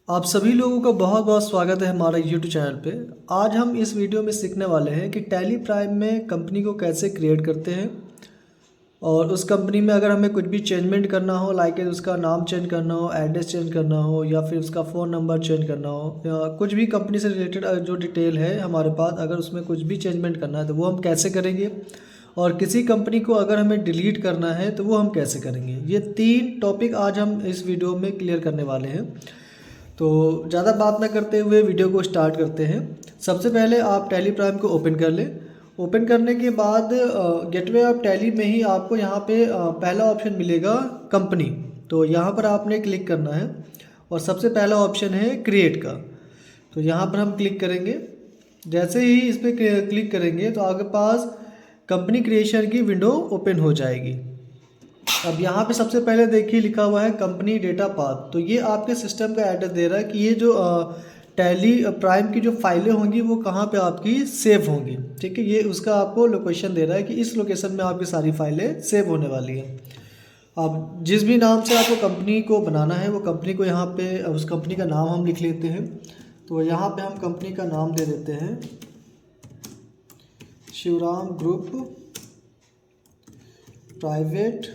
आप सभी लोगों का बहुत बहुत स्वागत है हमारा यूट्यूब चैनल पे। आज हम इस वीडियो में सीखने वाले हैं कि टैली प्राइम में कंपनी को कैसे क्रिएट करते हैं और उस कंपनी में अगर हमें कुछ भी चेंजमेंट करना हो, लाइक उसका नाम चेंज करना हो, एड्रेस चेंज करना हो, या फिर उसका फ़ोन नंबर चेंज करना हो, या कुछ भी कंपनी से रिलेटेड जो डिटेल है हमारे पास, अगर उसमें कुछ भी चेंजमेंट करना है तो वो हम कैसे करेंगे, और किसी कंपनी को अगर हमें डिलीट करना है तो वो हम कैसे करेंगे। ये 3 टॉपिक आज हम इस वीडियो में क्लियर करने वाले हैं। तो ज़्यादा बात ना करते हुए वीडियो को स्टार्ट करते हैं। सबसे पहले आप टैली प्राइम को ओपन कर लें। ओपन करने के बाद गेटवे ऑफ टैली में ही आपको यहाँ पे पहला ऑप्शन मिलेगा कंपनी। तो यहाँ पर आपने क्लिक करना है और सबसे पहला ऑप्शन है क्रिएट का। तो यहाँ पर हम क्लिक करेंगे। जैसे ही इस पर क्लिक करेंगे तो आपके पास कंपनी क्रिएशन की विंडो ओपन हो जाएगी। अब यहाँ पे सबसे पहले देखिए लिखा हुआ है कंपनी डेटा पाथ। तो ये आपके सिस्टम का एड्रेस दे रहा है कि ये जो टैली प्राइम की जो फाइलें होंगी वो कहाँ पे आपकी सेव होंगी। ठीक है, ये उसका आपको लोकेशन दे रहा है कि इस लोकेशन में आपकी सारी फाइलें सेव होने वाली हैं। अब जिस भी नाम से आपको कंपनी को बनाना है वो कंपनी को यहाँ पे उस कंपनी का नाम हम लिख लेते हैं। तो यहाँ पे हम कंपनी का नाम दे देते हैं शिवराम ग्रुप प्राइवेट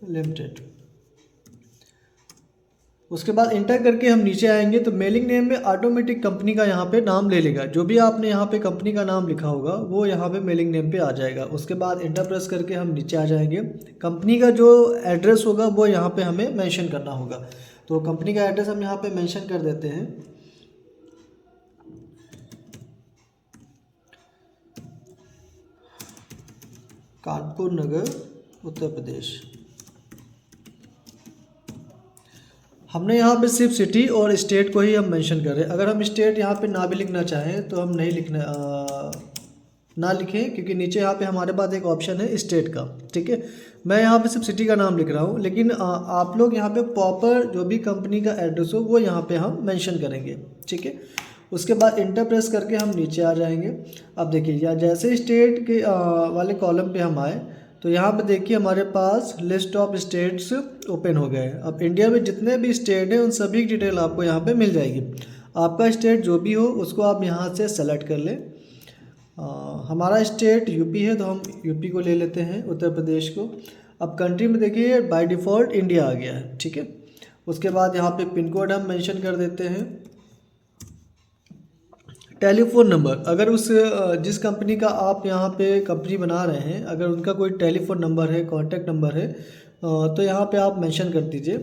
लिमिटेड। उसके बाद इंटर करके हम नीचे आएंगे तो मेलिंग नेम में ऑटोमेटिक कंपनी का यहाँ पे नाम ले लेगा। जो भी आपने यहाँ पे कंपनी का नाम लिखा होगा वो यहाँ पे मेलिंग नेम पे आ जाएगा। उसके बाद इंटर प्रेस करके हम नीचे आ जाएंगे। कंपनी का जो एड्रेस होगा वो यहाँ पे हमें मेंशन करना होगा। तो कंपनी का एड्रेस हम यहाँ पे मेंशन कर देते हैं। कानपुर नगर, उत्तर प्रदेश। हमने यहाँ पे सिर्फ सिटी और स्टेट को ही हम मेंशन कर रहे हैं। अगर हम स्टेट यहाँ पे ना भी लिखना चाहें तो हम नहीं लिखना ना लिखें, क्योंकि नीचे यहाँ पे हमारे पास एक ऑप्शन है स्टेट का। ठीक है, मैं यहाँ पे सिर्फ सिटी का नाम लिख रहा हूँ, लेकिन आप लोग यहाँ पे प्रॉपर जो भी कंपनी का एड्रेस हो वो यहाँ पे हम मेंशन करेंगे। ठीक है, उसके बाद इंटर प्रेस करके हम नीचे आ जाएंगे। अब देखिए या जैसे स्टेट के वाले कॉलम पे हम आए तो यहाँ पे देखिए हमारे पास लिस्ट ऑफ स्टेट्स ओपन हो गए हैं। अब इंडिया में जितने भी स्टेट हैं उन सभी की डिटेल आपको यहाँ पे मिल जाएगी। आपका स्टेट जो भी हो उसको आप यहाँ से सेलेक्ट कर लें। हमारा स्टेट यूपी है तो हम यूपी को ले लेते हैं, उत्तर प्रदेश को। अब कंट्री में देखिए बाय डिफ़ॉल्ट इंडिया आ गया है। ठीक है, उसके बाद यहाँ पे पिन कोड हम मेंशन कर देते हैं। टेलीफ़ोन नंबर, अगर उस जिस कंपनी का आप यहाँ पे कंपनी बना रहे हैं अगर उनका कोई टेलीफ़ोन नंबर है, कॉन्टैक्ट नंबर है, तो यहाँ पे आप मेंशन कर दीजिए।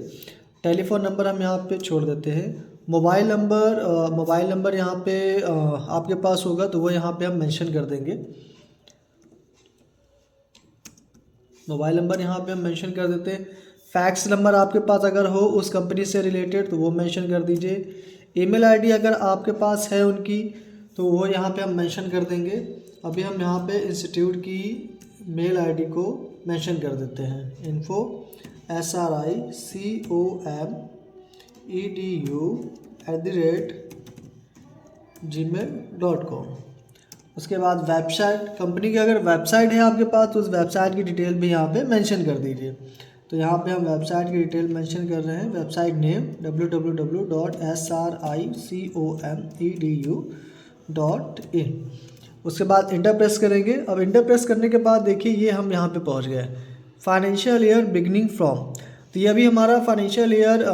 टेलीफ़ोन नंबर हम यहाँ पे छोड़ देते हैं। मोबाइल नंबर यहाँ पे आपके पास होगा तो वो यहाँ पे हम मेंशन कर देंगे। मोबाइल नंबर यहाँ पे हम मेंशन कर देते हैं। फैक्स नंबर आपके पास अगर हो उस कंपनी से रिलेटेड तो वो मेंशन कर दीजिए। ईमेल आईडी अगर आपके पास है उनकी तो वो यहाँ पे हम मेंशन कर देंगे। अभी हम यहाँ पे इंस्टीट्यूट की मेल आईडी को मेंशन कर देते हैं, info@sricomu@gmail.com। उसके बाद वेबसाइट, कंपनी की अगर वेबसाइट है आपके पास तो उस वेबसाइट की डिटेल भी यहाँ पे मेंशन कर दीजिए। तो यहाँ पे हम वेबसाइट की डिटेल मेंशन कर रहे हैं। Website name www.sricomedu.in। उसके बाद इंटर प्रेस करेंगे। अब इंटर प्रेस करने के बाद देखिए ये हम यहाँ पे पहुँच गए, फाइनेंशियल ईयर बिगनिंग फ्रॉम। तो ये अभी हमारा फाइनेंशियल ईयर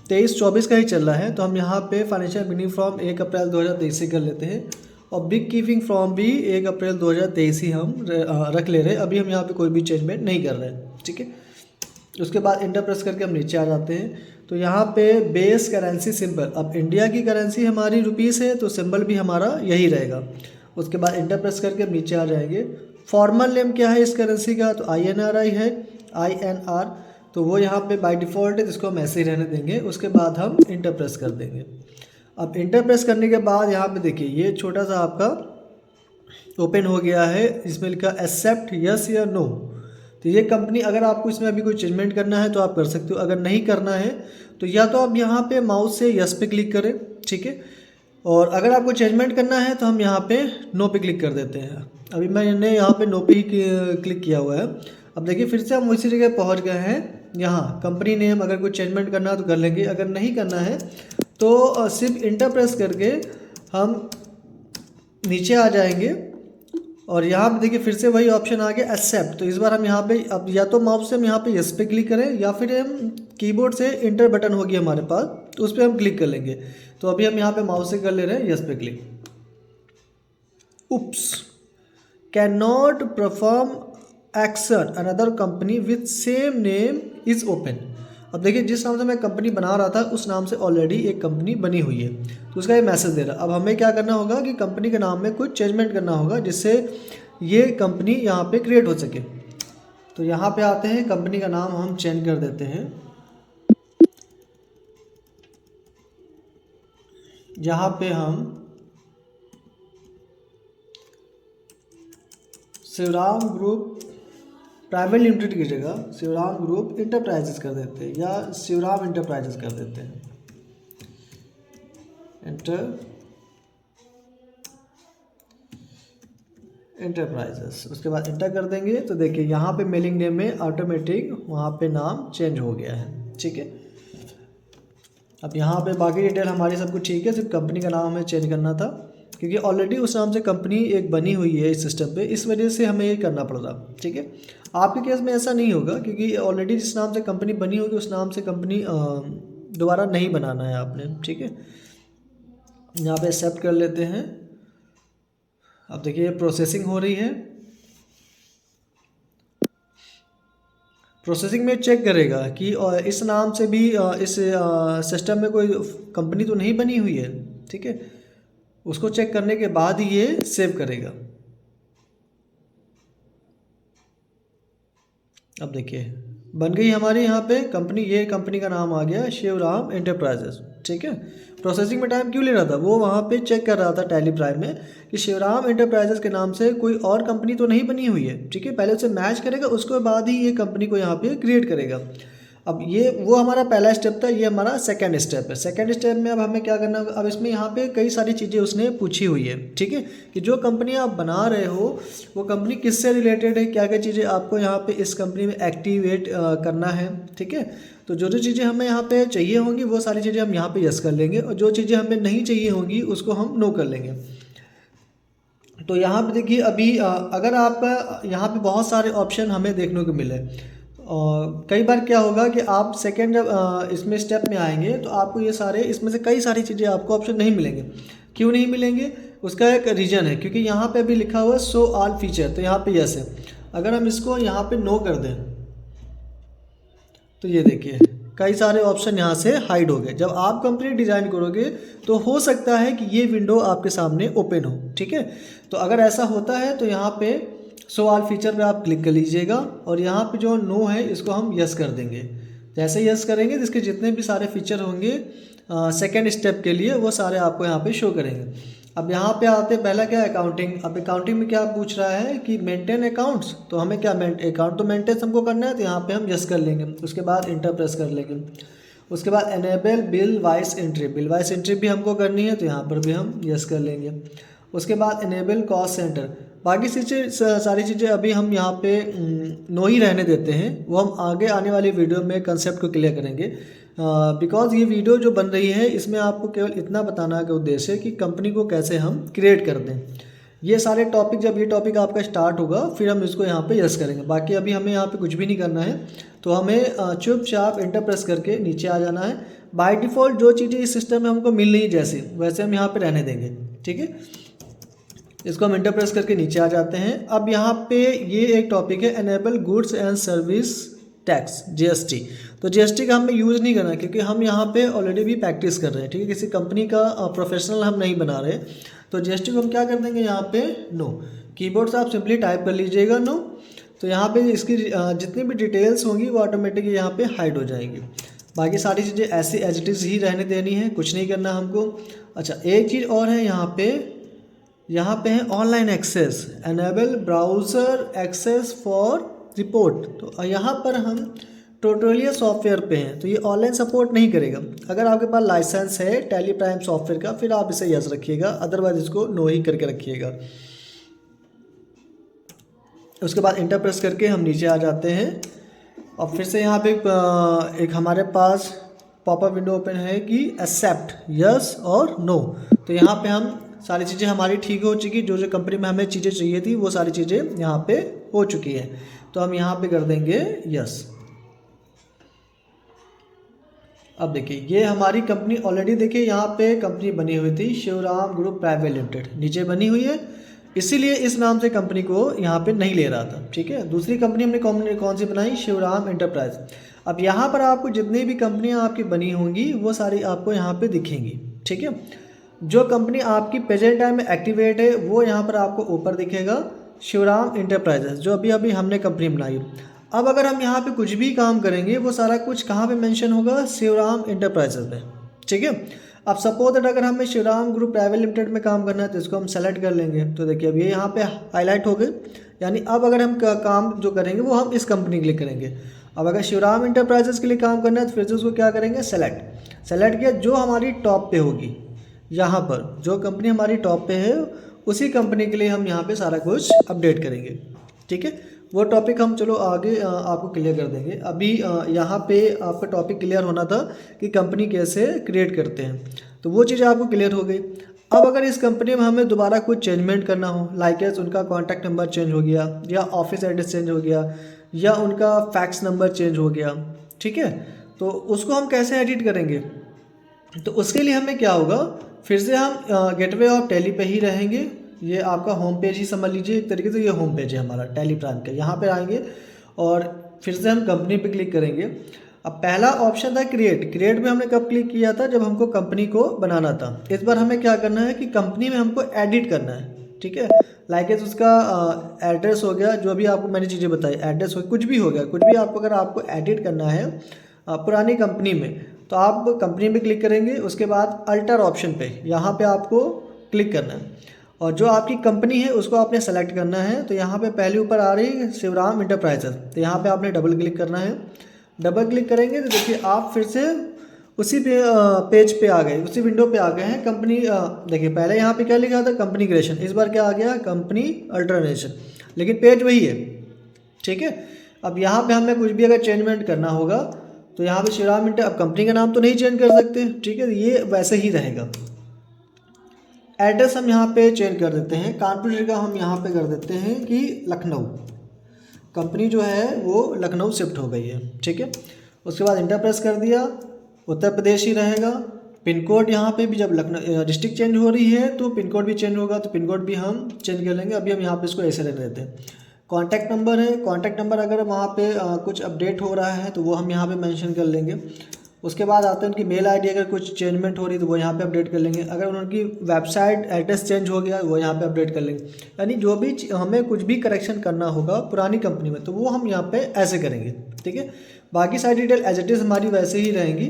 23-24 का ही चल रहा है। तो हम यहाँ पे फाइनेंशियल बिगनिंग फ्रॉम 1 अप्रैल 2023 से कर लेते हैं और बिग कीपिंग फ्रॉम भी 1 अप्रैल 2023 ही हम रख ले रहे हैं। अभी हम यहाँ पे कोई भी चेंजमेंट नहीं कर रहे हैं। ठीक है, उसके बाद इंटर प्रेस करके हम नीचे आ जाते हैं। तो यहाँ पे बेस करेंसी सिंबल, अब इंडिया की करेंसी हमारी रुपीस है तो सिंबल भी हमारा यही रहेगा। उसके बाद इंटर प्रेस करके हम नीचे आ जाएंगे। फॉर्मल नेम क्या है इस करेंसी का, तो INRI है, INR। तो वो यहाँ पे बाय डिफ़ॉल्ट है, जिसको हम ऐसे ही रहने देंगे। उसके बाद हम इंटर प्रेस कर देंगे। अब इंटर प्रेस करने के बाद यहाँ पे देखिए ये छोटा सा आपका ओपन हो गया है, इसमें लिखा एक्सेप्ट यस या नो। तो ये कंपनी, अगर आपको इसमें अभी कोई चेंजमेंट करना है तो आप कर सकते हो, अगर नहीं करना है तो या तो आप यहाँ पे माउस से यस पे क्लिक करें। ठीक है, और अगर आपको चेंजमेंट करना है तो हम यहाँ पे नो पे क्लिक कर देते हैं। अभी मैंने यहाँ पे नो पे ही क्लिक किया हुआ है। अब देखिए फिर से हम उसी जगह पहुँच गए हैं। यहाँ कंपनी नेम, अगर कोई चेंजमेंट करना है तो कर लेंगे, अगर नहीं करना है तो सिर्फ इंटर प्रेस करके हम नीचे आ जाएंगे और यहाँ पे देखिए फिर से वही ऑप्शन आ गया एक्सेप्ट। तो इस बार हम यहाँ पे अब या तो माउस से हम यहाँ पे यस पे क्लिक करें या फिर हम कीबोर्ड से इंटर बटन होगी हमारे पास, तो उस पर हम क्लिक कर लेंगे। तो अभी हम यहाँ पे माउस से कर ले रहे हैं यस पे click. Oops, can not perform action another company with same name is open. अब देखिए जिस नाम से मैं कंपनी बना रहा था उस नाम से ऑलरेडी एक कंपनी बनी हुई है, तो उसका ये मैसेज दे रहा है। अब हमें क्या करना होगा कि कंपनी के नाम में कुछ चेंजमेंट करना होगा जिससे ये कंपनी यहाँ पे क्रिएट हो सके। तो यहाँ पे आते हैं, कंपनी का नाम हम चेंज कर देते हैं। यहाँ पे हम शिवराम ग्रुप प्राइवेट लिमिटेड की जगह शिवराम ग्रुप इंटरप्राइजेस कर देते हैं या शिवराम इंटरप्राइजेस कर देते हैं। इंटरप्राइजेस, उसके बाद इंटर कर देंगे। तो देखिए यहाँ पे मेलिंग नेम में ऑटोमेटिक वहाँ पे नाम चेंज हो गया है, ठीक है। अब यहाँ पे बाकी डिटेल हमारी सब कुछ ठीक है, सिर्फ कंपनी का नाम हमें चेंज करना था क्योंकि ऑलरेडी उस नाम से कंपनी एक बनी हुई है इस सिस्टम पे, इस वजह से हमें ये करना पड़ रहा, ठीक है। आपके केस में ऐसा नहीं होगा क्योंकि ऑलरेडी जिस नाम से कंपनी बनी होगी उस नाम से कंपनी दोबारा नहीं बनाना है आपने, ठीक है। यहाँ पे एक्सेप्ट कर लेते हैं। अब देखिए प्रोसेसिंग हो रही है। प्रोसेसिंग में चेक करेगा कि इस नाम से भी इस सिस्टम में कोई कंपनी तो नहीं बनी हुई है, ठीक है। उसको चेक करने के बाद ही ये सेव करेगा। अब देखिए बन गई हमारी यहाँ पे कंपनी, ये कंपनी का नाम आ गया शिवराम एंटरप्राइजेस, ठीक है। प्रोसेसिंग में टाइम क्यों ले रहा था, वो वहाँ पे चेक कर रहा था टैली प्राइम में कि शिवराम एंटरप्राइजेस के नाम से कोई और कंपनी तो नहीं बनी हुई है, ठीक है। पहले उसे मैच करेगा, उसके बाद ही ये कंपनी को यहाँ पे क्रिएट करेगा। अब ये वो हमारा पहला स्टेप था, ये हमारा सेकंड स्टेप है। सेकंड स्टेप में अब हमें क्या करना होगा, अब इसमें यहाँ पे कई सारी चीज़ें उसने पूछी हुई है, ठीक है, कि जो कंपनी आप बना रहे हो वो कंपनी किससे रिलेटेड है, क्या क्या चीज़ें आपको यहाँ पे इस कंपनी में एक्टिवेट करना है, ठीक है। तो जो जो चीज़ें हमें यहाँ पे चाहिए होंगी वो सारी चीज़ें हम यहाँ पे यस कर लेंगे और जो चीज़ें हमें नहीं चाहिए होंगी उसको हम नो कर लेंगे। तो यहाँ पे देखिए अभी अगर आप यहाँ पे बहुत सारे ऑप्शन हमें देखने को मिले, कई बार क्या होगा कि आप सेकेंड इसमें स्टेप में आएंगे तो आपको ये सारे इसमें से कई सारी चीज़ें आपको ऑप्शन नहीं मिलेंगे। क्यों नहीं मिलेंगे, उसका एक रीज़न है, क्योंकि यहाँ पे अभी लिखा हुआ है शो ऑल फीचर, तो यहाँ पे यस है। अगर हम इसको यहाँ पे नो कर दें तो ये देखिए कई सारे ऑप्शन यहाँ से हाइड हो गए। जब आप कंप्लीट डिज़ाइन करोगे तो हो सकता है कि ये विंडो आपके सामने ओपन हो, ठीक है। तो अगर ऐसा होता है तो यहाँ पे शो ऑल फीचर पे आप क्लिक कर लीजिएगा और यहाँ पे जो नो है इसको हम यस कर देंगे। जैसे यस करेंगे तो इसके जितने भी सारे फीचर होंगे सेकेंड स्टेप के लिए वो सारे आपको यहाँ पे शो करेंगे। अब यहाँ पे आते पहला क्या है अकाउंटिंग। अब अकाउंटिंग में क्या पूछ रहा है कि मेंटेन अकाउंट्स, तो हमें क्या अकाउंट तो मेंटेन हमको करना है, तो यहाँ पे हम यस कर लेंगे। उसके बाद इंटर प्रेस कर लेंगे। उसके बाद enable bill vice entry, bill vice entry भी हमको करनी है तो यहाँ पर भी हम यस कर लेंगे। उसके बाद इनेबल कॉस्ट सेंटर, बाकी सारी चीज़ें अभी हम यहाँ पे नो ही रहने देते हैं, वो हम आगे आने वाली वीडियो में कंसेप्ट को क्लियर करेंगे। बिकॉज ये वीडियो जो बन रही है इसमें आपको केवल इतना बताना का उद्देश्य है कि कंपनी को कैसे हम क्रिएट कर दें। ये सारे टॉपिक, जब ये टॉपिक आपका स्टार्ट होगा फिर हम इसको यहाँ पे यस करेंगे। बाकी अभी हमें यहाँ पे कुछ भी नहीं करना है, तो हमें चुपचाप इंटर प्रेस करके नीचे आ जाना है। बाय डिफ़ॉल्ट जो चीज़ें इस सिस्टम में हमको मिल रही जैसे वैसे हम यहाँ पे रहने देंगे, ठीक है। इसको हम इंटर प्रेस करके नीचे आ जाते हैं। अब यहाँ पे ये एक टॉपिक है enable goods and service tax, GST. तो जीएसटी का हमें यूज़ नहीं करना क्योंकि हम यहाँ पे ऑलरेडी भी प्रैक्टिस कर रहे हैं, ठीक है। किसी कंपनी का प्रोफेशनल हम नहीं बना रहे, तो जीएसटी को हम क्या कर देंगे यहाँ पे नो। कीबोर्ड से आप सिंपली टाइप कर लीजिएगा नो, तो यहाँ पे इसकी जितनी भी डिटेल्स होंगी वो ऑटोमेटिक यहाँ पे हाइड हो जाएंगी। बाकी सारी चीज़ें ऐसी एज इट इज़ ही रहने देनी है, कुछ नहीं करना हमको। अच्छा एक चीज़ और है यहाँ पे है online access, enable browser access for report. तो यहाँ पर हम ट्यूटोरियल सॉफ्टवेयर पे हैं तो ये ऑनलाइन सपोर्ट नहीं करेगा। अगर आपके पास लाइसेंस है टैली प्राइम सॉफ्टवेयर का फिर आप इसे यस रखिएगा, अदरवाइज इसको नो ही करके रखिएगा। उसके बाद इंटर प्रेस करके हम नीचे आ जाते हैं और फिर से यहाँ पे एक हमारे पास पॉपअप विंडो ओपन है कि एक्सेप्ट यस और नो। तो यहाँ पे हम सारी चीज़ें हमारी ठीक हो चुकी, जो जो कंपनी में हमें चीज़ें चाहिए थी वो सारी चीज़ें यहाँ पे हो चुकी है। तो हम यहाँ पे कर देंगे यस। अब देखिए ये हमारी कंपनी ऑलरेडी देखिए यहाँ पे कंपनी बनी हुई थी शिवराम ग्रुप प्राइवेट लिमिटेड, नीचे बनी हुई है, इसीलिए इस नाम से कंपनी को यहाँ पे नहीं ले रहा था। ठीक है, दूसरी कंपनी हमने कौन सी बनाई, शिवराम एंटरप्राइज। अब यहाँ पर आपको जितनी भी कंपनियाँ आपकी बनी होंगी वो सारी आपको यहाँ पे दिखेंगी। ठीक है, जो कंपनी आपकी प्रेजेंट टाइम में एक्टिवेट है वो यहाँ पर आपको ऊपर दिखेगा, शिवराम एंटरप्राइजेस, जो अभी अभी हमने कंपनी बनाई। अब अगर हम यहाँ पे कुछ भी काम करेंगे वो सारा कुछ कहाँ पे मेंशन होगा, शिवराम एंटरप्राइजेस में। ठीक है, अब सपोज दैट अगर हमें शिवराम ग्रुप प्राइवेट लिमिटेड में काम करना है तो इसको हम सेलेक्ट कर लेंगे। तो देखिए अब ये यहाँ पे हाईलाइट हो गए, यानी अब अगर हम काम जो करेंगे वो हम इस कंपनी के लिए करेंगे। अब अगर शिवराम एंटरप्राइजेस के लिए काम करना है तो फिर से उसको क्या करेंगे, सेलेक्ट किया, जो हमारी टॉप पे होगी, यहाँ पर जो कंपनी हमारी टॉप पे है उसी कंपनी के लिए हम यहाँ पे सारा कुछ अपडेट करेंगे। ठीक है, वो टॉपिक हम चलो आगे आपको क्लियर कर देंगे। अभी यहाँ पे आपका टॉपिक क्लियर होना था कि कंपनी कैसे क्रिएट करते हैं, तो वो चीज़ आपको क्लियर हो गई। अब अगर इस कंपनी में हमें दोबारा कुछ चेंजमेंट करना हो, लाइक उनका कॉन्टैक्ट नंबर चेंज हो गया, या ऑफिस एड्रेस चेंज हो गया, या उनका फैक्स नंबर चेंज हो गया, ठीक है, तो उसको हम कैसे एडिट करेंगे। तो उसके लिए हमें क्या होगा, फिर से हम गेटवे ऑफ टैली पे ही रहेंगे। ये आपका होम पेज ही समझ लीजिए, एक तरीके से ये होम पेज है हमारा टैली प्राइम का। यहाँ पे आएंगे और फिर से हम कंपनी पे क्लिक करेंगे। अब पहला ऑप्शन था क्रिएट में हमने कब क्लिक किया था, जब हमको कंपनी को बनाना था। इस बार हमें क्या करना है कि कंपनी में हमको एडिट करना है। ठीक है, लाइक उसका एड्रेस हो गया, जो भी आपको मैंने चीज़ें बताई, एड्रेस हो कुछ भी हो गया, कुछ भी आपको अगर आपको एडिट करना है पुरानी कंपनी में, तो आप कंपनी में क्लिक करेंगे। उसके बाद अल्टर ऑप्शन पे यहाँ पे आपको क्लिक करना है, और जो आपकी कंपनी है उसको आपने सेलेक्ट करना है। तो यहाँ पे पहले ऊपर आ रही है शिवराम एंटरप्राइजेस, तो यहाँ पे आपने डबल क्लिक करना है। डबल क्लिक करेंगे तो देखिए आप फिर से उसी पेज पे आ गए, उसी विंडो पे आ गए हैं। कंपनी देखिए पहले यहाँ पे क्या लिखा था, कंपनी क्रिएशन, इस बार क्या आ गया, कंपनी अल्टरनेशन, लेकिन पेज वही है। ठीक है, अब यहाँ पे हमें कुछ भी अगर चेंजमेंट करना होगा तो यहाँ पे शिवराम अब कंपनी का नाम तो नहीं चेंज कर सकते। ठीक है, ये वैसे ही रहेगा। एड्रेस हम यहाँ पे चेंज कर देते हैं, कानपुर का हम यहाँ पे कर देते हैं कि लखनऊ, कंपनी जो है वो लखनऊ शिफ्ट हो गई है। ठीक है, उसके बाद इंटर प्रेस कर दिया, उत्तर प्रदेश ही रहेगा। पिन कोड यहाँ पे भी जब लखनऊ डिस्ट्रिक्ट चेंज हो रही है तो पिन कोड भी चेंज होगा, तो पिन कोड भी हम चेंज कर लेंगे। अभी हम यहाँ पे इसको ऐसे रख देते हैं। कॉन्टैक्ट नंबर है, कॉन्टैक्ट नंबर अगर वहाँ पे कुछ अपडेट हो रहा है तो वो हम यहाँ पे मेंशन कर लेंगे। उसके बाद आते हैं उनकी मेल आईडी, अगर कुछ चेंजमेंट हो रही है तो वो यहाँ पे अपडेट कर लेंगे। अगर उनकी वेबसाइट एड्रेस चेंज हो गया वो यहाँ पे अपडेट कर लेंगे। यानी जो भी हमें कुछ भी करेक्शन करना होगा पुरानी कंपनी में तो वो हम यहाँ पे ऐसे करेंगे। ठीक है, बाकी सारी डिटेल एज इट इज़ हमारी वैसे ही रहेंगी।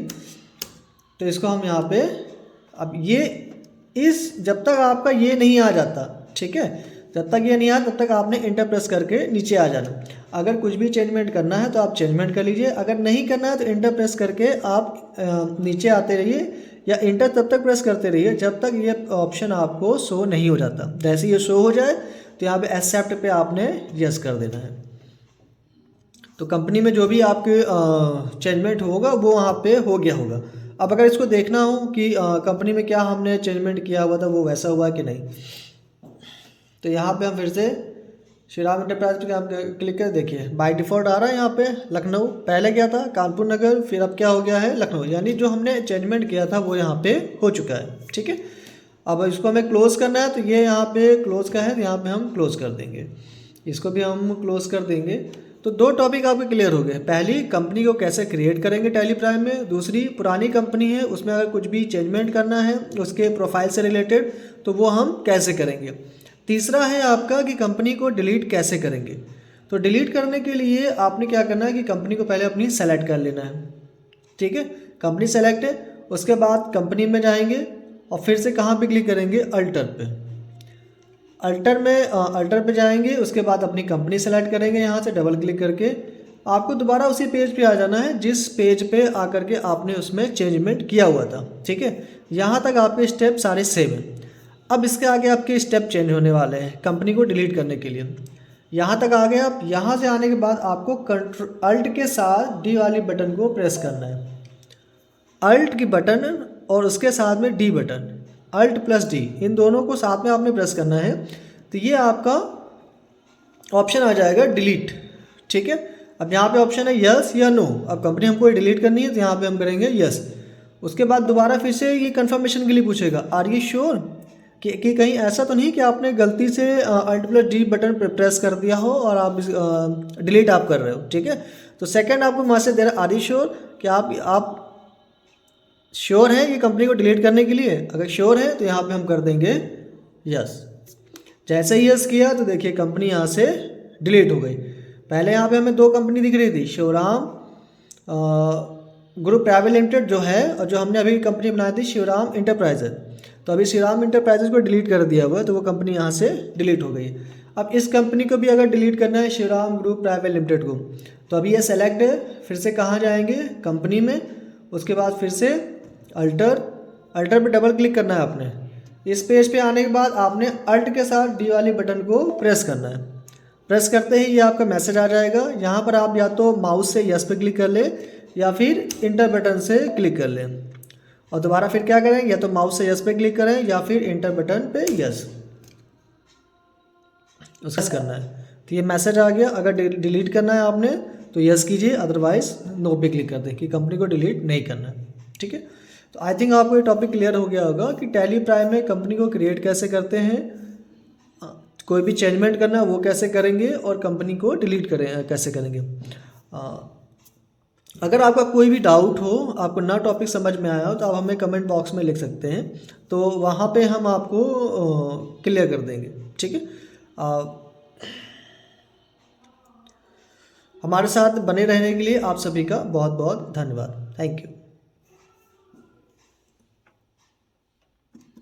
तो इसको हम यहाँ पे, अब ये जब तक आपका ये नहीं आ जाता, ठीक है, जब तक ये नहीं आया तब तक आपने इंटर प्रेस करके नीचे आ जाना। अगर कुछ भी चेंजमेंट करना है तो आप चेंजमेंट कर लीजिए, अगर नहीं करना है तो इंटर प्रेस करके आप नीचे आते रहिए, या इंटर तब तक प्रेस करते रहिए जब तक ये ऑप्शन आपको शो नहीं हो जाता। जैसे ये शो हो जाए तो यहाँ पे एक्सेप्ट पे आपने यस कर देना है। तो कंपनी में जो भी आपके चेंजमेंट होगा वो वहाँ पे हो गया होगा। अब अगर इसको देखना हो कि कंपनी में क्या हमने चेंजमेंट किया हुआ था वो वैसा हुआ कि नहीं, तो यहाँ पे हम फिर से श्रीराम एंटरप्राइज पे हम क्लिक कर, देखिए बाय डिफ़ॉल्ट आ रहा है यहाँ पे लखनऊ, पहले क्या था कानपुर नगर, फिर अब क्या हो गया है लखनऊ, यानी जो हमने चेंजमेंट किया था वो यहाँ पे हो चुका है। ठीक है, अब इसको हमें क्लोज़ करना है तो ये यहाँ पे क्लोज़ का है, तो यहाँ पे हम क्लोज़ कर देंगे, इसको भी हम क्लोज़ कर देंगे। तो दो टॉपिक आपके क्लियर हो गए। पहली, कंपनी को कैसे क्रिएट करेंगे टैली प्राइम में। दूसरी, पुरानी कंपनी है उसमें अगर कुछ भी चेंजमेंट करना है उसके प्रोफाइल से रिलेटेड तो वो हम कैसे करेंगे। तीसरा है आपका कि कंपनी को डिलीट कैसे करेंगे। तो डिलीट करने के लिए आपने क्या करना है कि कंपनी को पहले अपनी सेलेक्ट कर लेना है। ठीक है, कंपनी सेलेक्ट है, उसके बाद कंपनी में जाएंगे और फिर से कहाँ पे क्लिक करेंगे, अल्टर पे। अल्टर पे जाएंगे, उसके बाद अपनी कंपनी सेलेक्ट करेंगे, यहाँ से डबल क्लिक करके आपको दोबारा उसी पेज पे आ जाना है जिस पेज पे आकर के आपने उसमें चेंजमेंट किया हुआ था। ठीक है, यहाँ तक आपके स्टेप सारे सेम हैं। अब इसके आगे आपके स्टेप चेंज होने वाले हैं कंपनी को डिलीट करने के लिए। यहाँ तक आ गए आप, यहाँ से आने के बाद आपको अल्ट के साथ डी वाली बटन को प्रेस करना है। अल्ट की बटन और उसके साथ में D button, alt plus D, इन दोनों को साथ में आपने प्रेस करना है। तो ये आपका ऑप्शन आ जाएगा डिलीट। ठीक है, अब यहाँ पे ऑप्शन है यस या नो। अब कंपनी हमको डिलीट करनी है तो यहाँ पे हम करेंगे यस। उसके बाद दोबारा फिर से ये कंफर्मेशन के लिए पूछेगा, आर यू श्योर, कि कहीं ऐसा तो नहीं कि आपने गलती से alt plus D button press कर दिया हो और आप डिलीट आप कर रहे हो। ठीक है, तो सेकंड आपको वहाँ से दे रहा है आर यू श्योर, कि आप श्योर हैं ये कंपनी को डिलीट करने के लिए। अगर श्योर है तो यहाँ पे हम कर देंगे यस। जैसे ही यस किया तो देखिए कंपनी यहाँ से डिलीट हो गई। पहले यहाँ पे हमें दो कंपनी दिख रही थी, शिवराम ग्रुप प्राइवेट लिमिटेड जो है, और जो हमने अभी कंपनी बनाई थी शिवराम इंटरप्राइजेज। तो अभी शिवराम इंटरप्राइजेज को डिलीट कर दिया हुआ है, तो वो कंपनी यहाँ से डिलीट हो गई। अब इस कंपनी को भी अगर डिलीट करना है, शिवराम ग्रुप प्राइवेट लिमिटेड को, तो अभी ये सेलेक्ट है, फिर से कहाँ जाएंगे, कंपनी में, उसके बाद फिर से अल्टर पे डबल क्लिक करना है आपने। इस पेज पे आने के बाद आपने अल्ट के साथ डी वाली बटन को प्रेस करना है। प्रेस करते ही ये आपका मैसेज आ जाएगा। यहाँ पर आप या तो माउस से यस पे क्लिक कर ले या फिर इंटर बटन से क्लिक कर लें, और दोबारा फिर क्या करें, या तो माउस से यस पे क्लिक करें या फिर इंटर बटन पे यस उसका करना है। तो ये मैसेज आ गया। अगर डिलीट करना है आपने तो यस कीजिए, अदरवाइज नो पे क्लिक कर दें कि कंपनी को डिलीट नहीं करना है। ठीक है, तो आई थिंक आपको ये टॉपिक क्लियर हो गया होगा कि टैली प्राइम में कंपनी को क्रिएट कैसे करते हैं, कोई भी चेंजमेंट करना है वो कैसे करेंगे, और कंपनी को डिलीट कैसे करेंगे। अगर आपका कोई भी डाउट हो, आपको नया टॉपिक समझ में आया हो, तो आप हमें कमेंट बॉक्स में लिख सकते हैं, तो वहाँ पे हम आपको क्लियर कर देंगे। ठीक है, हमारे साथ बने रहने के लिए आप सभी का बहुत बहुत धन्यवाद। Thank you.